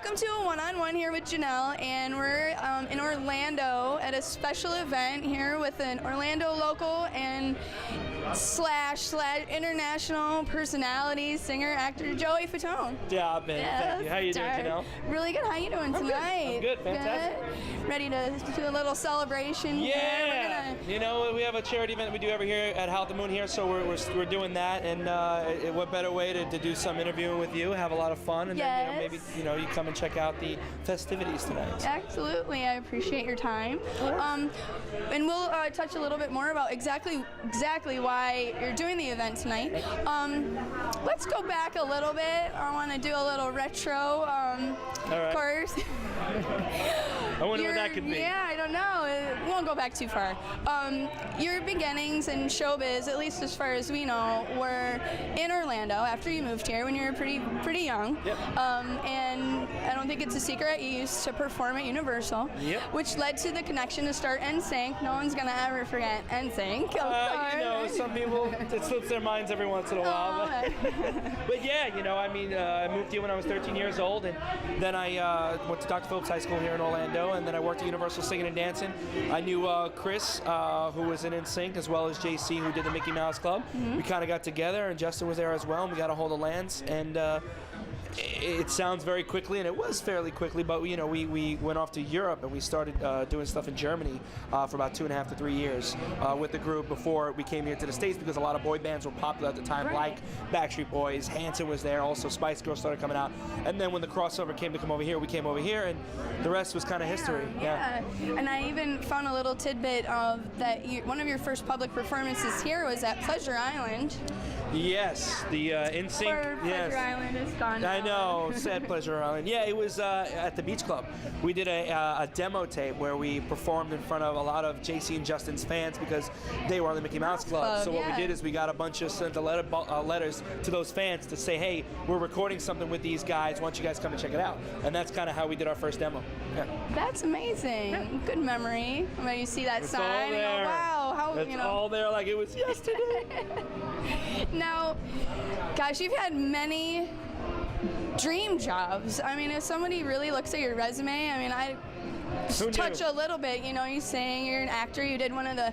Welcome to a one-on-one here with Janelle, and we're in Orlando at a special event here with an Orlando local and slash international personality, singer, actor, Joey Fatone. Yeah, man. Yes, Thank you. How you doing, Janelle? Really good. How you doing tonight? I'm good. Fantastic. Good. Ready to do a little celebration? Yeah. You know, we have a charity event we do every year at How the Moon here, so we're doing that, and what better way to do some interviewing with you, have a lot of fun, and then maybe you come and check out the festivities tonight. Absolutely. I appreciate your time. And we'll touch a little bit more about exactly why you're doing the event tonight. Let's go back a little bit. I want to do a little retro. All right. Of course. I wonder what that could be. Yeah, I don't know. We won't go back too far. Your beginnings in showbiz, at least as far as we know, were in Orlando after you moved here when you were pretty young. Yep. And I don't think it's a secret you used to perform at Universal, which led to the connection to start NSYNC. No one's gonna ever forget NSYNC. Some people, it slips their minds every once in a while. But yeah, I moved here when I was 13 years old, and then I went to Dr. Phillips High School here in Orlando, and then I worked at Universal singing and dancing. I knew Chris, who was in NSYNC, as well as JC, who did the Mickey Mouse Club. We kind of got together, and Justin was there as well, and we got a hold of Lance, and it sounds very quickly, and it was fairly quickly, but we went off to Europe, and we started doing stuff in Germany for about 2.5 to 3 years with the group before we came here to the States, because a lot of boy bands were popular at the time, like Backstreet Boys. Hanson was there, also Spice Girls started coming out, and then when the crossover came to come over here, we came over here, and the rest was kind of history. Yeah, and I even found a little tidbit of that one of your first public performances here was at Pleasure Island. Yes, the NSYNC. Pleasure Island is gone now. I know, sad Pleasure Island. Yeah, it was at the Beach Club. We did a demo tape where we performed in front of a lot of JC and Justin's fans because they were on the Mickey Mouse Club. So what we did is we got a bunch of sent letters to those fans to say, hey, we're recording something with these guys. Why don't you guys come and check it out? And that's kind of how we did our first demo. Yeah. That's amazing. Yeah. Good memory. When you see that sign, and go, wow, how it's all there like it was yesterday. Now, gosh, you've had many dream jobs. I mean, if somebody really looks at your resume, I mean, I touch a little bit, you saying you're an actor, you did one of the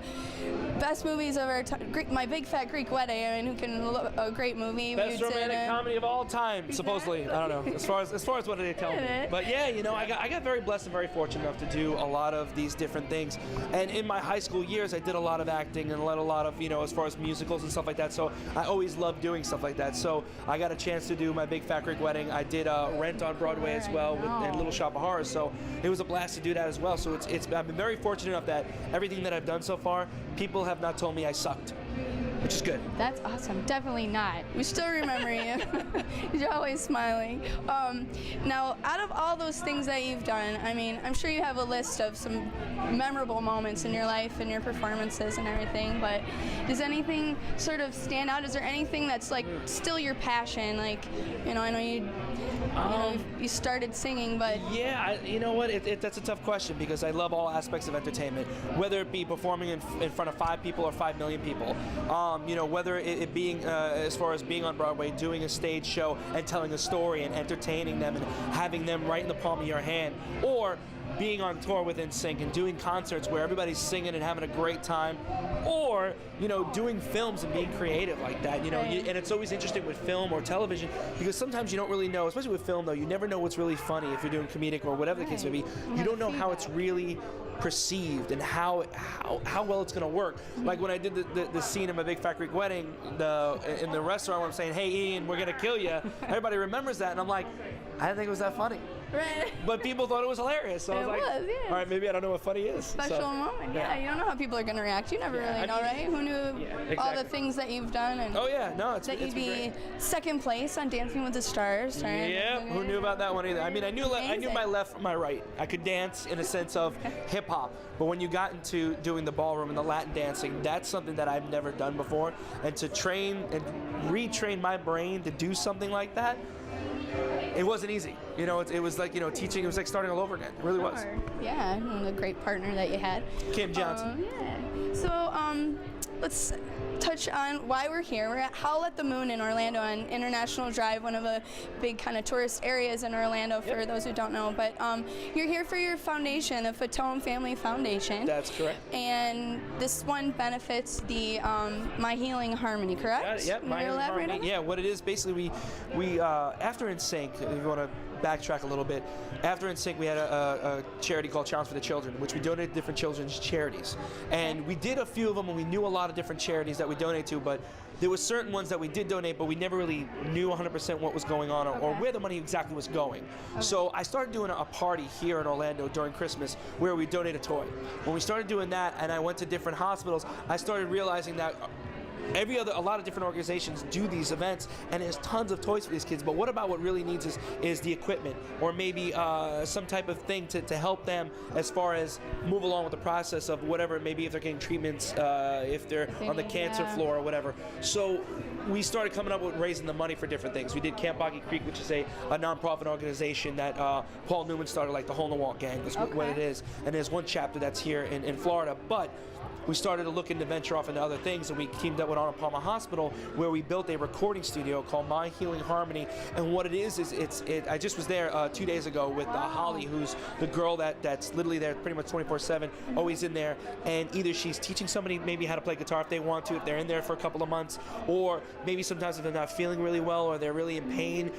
best movies of our time, My Big Fat Greek Wedding. I mean, who can a great movie. Best romantic comedy of all time, supposedly. I don't know, as far as what they tell me. But yeah, I got very blessed and very fortunate enough to do a lot of these different things. And in my high school years, I did a lot of acting and a lot of, as far as musicals and stuff like that. So I always loved doing stuff like that. So I got a chance to do My Big Fat Greek Wedding. I did Rent on Broadway as well, and Little Shop of Horrors. So it was a blast to do that as well. So I've been very fortunate enough that everything that I've done so far, people have not told me I sucked, which is good. That's awesome. Definitely not. We still remember you. You're always smiling. Now, out of all those things that you've done, I mean, I'm sure you have a list of some memorable moments in your life and your performances and everything, but does anything sort of stand out? Is there anything that's like still your passion? Like, I know you started singing, but yeah, you know what? That's a tough question because I love all aspects of entertainment, whether it be performing in front of 5 people or 5 million people. Whether it being as far as being on Broadway, doing a stage show and telling a story and entertaining them and having them right in the palm of your hand, or being on tour with NSYNC and doing concerts where everybody's singing and having a great time, or doing films and being creative like that. And it's always interesting with film or television because sometimes you don't really know, especially with film though, you never know what's really funny if you're doing comedic or whatever the case may be. You don't know how it's really perceived and how well it's gonna work. Like when I did the scene in My Big Fat Greek Wedding in the restaurant where I'm saying, hey Ian, we're gonna kill you. Everybody remembers that, and I'm like, I didn't think it was that funny. Right. But people thought it was hilarious. So I was like, all right, maybe I don't know what funny is. Special moment. Yeah, you don't know how people are going to react. You never really know, right? Who knew all the things that you've done? And that you'd be second place on Dancing with the Stars. Right? Yeah, who knew about that one either? I mean, I knew my left from my right. I could dance in a sense of hip hop, but when you got into doing the ballroom and the Latin dancing, that's something that I've never done before. And to train and retrain my brain to do something like that, it wasn't easy. It was like, teaching, it was like starting all over again. It really was. Yeah, and a great partner that you had. Kim Johnson. So, let's touch on why we're here. We're at Howl at the Moon in Orlando on International Drive, one of the big kind of tourist areas in Orlando for those who don't know. But you're here for your foundation, the Fatone Family Foundation. That's correct. And this one benefits the My Healing Harmony, correct? Yep, My Healing Harmony. Yeah, what it is, basically, we after NSYNC, if you want to backtrack a little bit, after NSYNC we had a charity called Challenge for the Children, which we donated to different children's charities. And we did a few of them, and we knew a lot of different charities that we donate to, but there were certain ones that we did donate, but we never really knew 100% what was going on or where the money exactly was going. So I started doing a party here in Orlando during Christmas where we donate a toy. When we started doing that and I went to different hospitals, I started realizing that a lot of different organizations do these events, and there's tons of toys for these kids, but what about what really needs is the equipment, or maybe some type of thing to help them as far as move along with the process of whatever, maybe if they're getting treatments, if they're on the cancer floor or whatever. So we started coming up with raising the money for different things. We did Camp Boggy Creek, which is a nonprofit organization that Paul Newman started, like the Hole in the Wall Gang, is what it is, and there's one chapter that's here in Florida, but we started to look into venture off into other things, and we teamed up with Arnold Palmer Hospital, where we built a recording studio called My Healing Harmony. And what it is I just was there 2 days ago with Holly, who's the girl that's literally there pretty much 24/7, always in there. And either she's teaching somebody maybe how to play guitar if they want to, if they're in there for a couple of months, or maybe sometimes if they're not feeling really well or they're really in pain,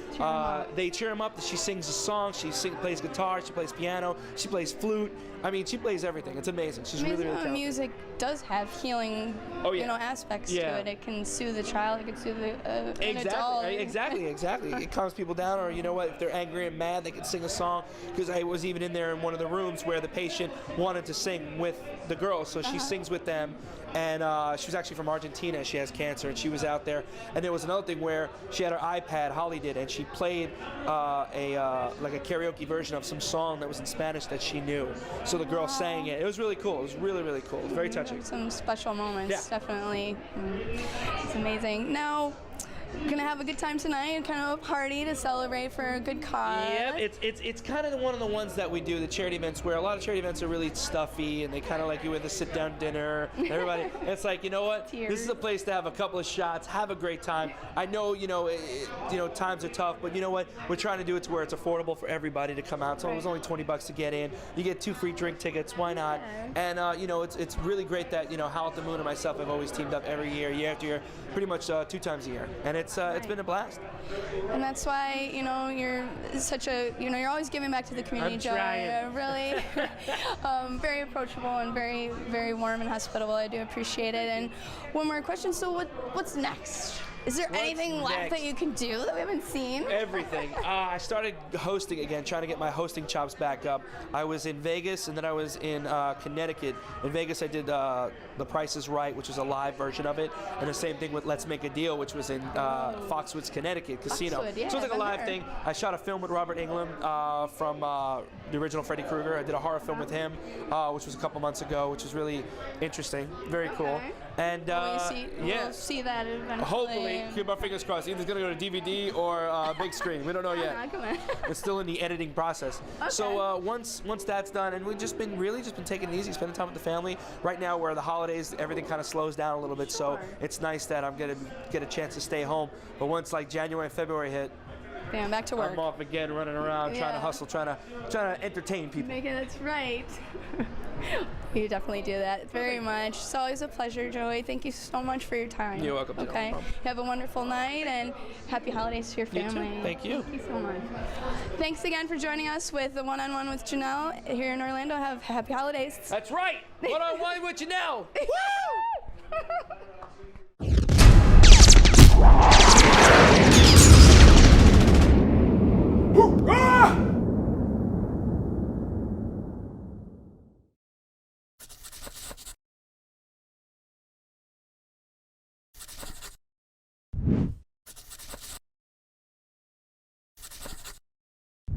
they cheer them up. She sings a song, plays guitar, she plays piano, she plays flute. I mean, she plays everything. It's amazing. She's really talented. Music does have healing, aspects to it. It can soothe a child. It can soothe an adult. Exactly. It calms people down. Or you know what? If they're angry and mad, they can sing a song. Because I was even in there in one of the rooms where the patient wanted to sing with the girls, so she sings with them. And she was actually from Argentina. She has cancer, and she was out there. And there was another thing where she had her iPad, Holly did, and she played like a karaoke version of some song that was in Spanish that she knew. So the girl sang it. It was really cool. It was really, really cool. It was very touching. Some special moments, definitely. It's amazing. Now, we're gonna have a good time tonight, kind of a party to celebrate for a good cause. Yeah, it's kind of one of the ones that we do, the charity events, where a lot of charity events are really stuffy and they kind of like you with a sit-down dinner. Everybody, it's like, you know what? This is a place to have a couple of shots, have a great time. I know, times are tough, but you know what? We're trying to do it to where it's affordable for everybody to come out. So it was only $20 to get in. You get 2 free drink tickets. Why not? And it's really great that Howl at the Moon and myself have always teamed up every year after year, pretty much 2 times a year, and it's been a blast. And that's why you're such a you're always giving back to the community, Joe. Really very approachable and very, very warm and hospitable. I do appreciate it. And one more question. So what's next? Is there anything left that you can do that we haven't seen? Everything. I started hosting again, trying to get my hosting chops back up. I was in Vegas, and then I was in Connecticut. In Vegas, I did The Price is Right, which was a live version of it, and the same thing with Let's Make a Deal, which was in Foxwoods, Connecticut Casino. So it was like a live thing. I shot a film with Robert Englund from the original Freddy Krueger. I did a horror film with him, which was a couple months ago, which was really interesting, very cool. And we'll see that eventually. Hopefully, keep our fingers crossed. Either it's going to go to DVD or big screen. We don't know yet. It's still in the editing process. So once that's done, and we've just been taking it easy, spending time with the family. Right now, where the holidays, everything kind of slows down a little bit. So it's nice that I'm going to get a chance to stay home. But once like January and February hit, back to work. I'm off again, running around, trying to hustle, trying to entertain people. That's right. You definitely do that very much. It's always a pleasure, Joey. Thank you so much for your time. You're welcome. Okay. You have a wonderful night, and happy holidays to your family. You too. Thank you. Thank you so much. Thanks again for joining us with the One-on-One with Janelle here in Orlando. Have happy holidays. That's right. One-on-one with Janelle. Woo!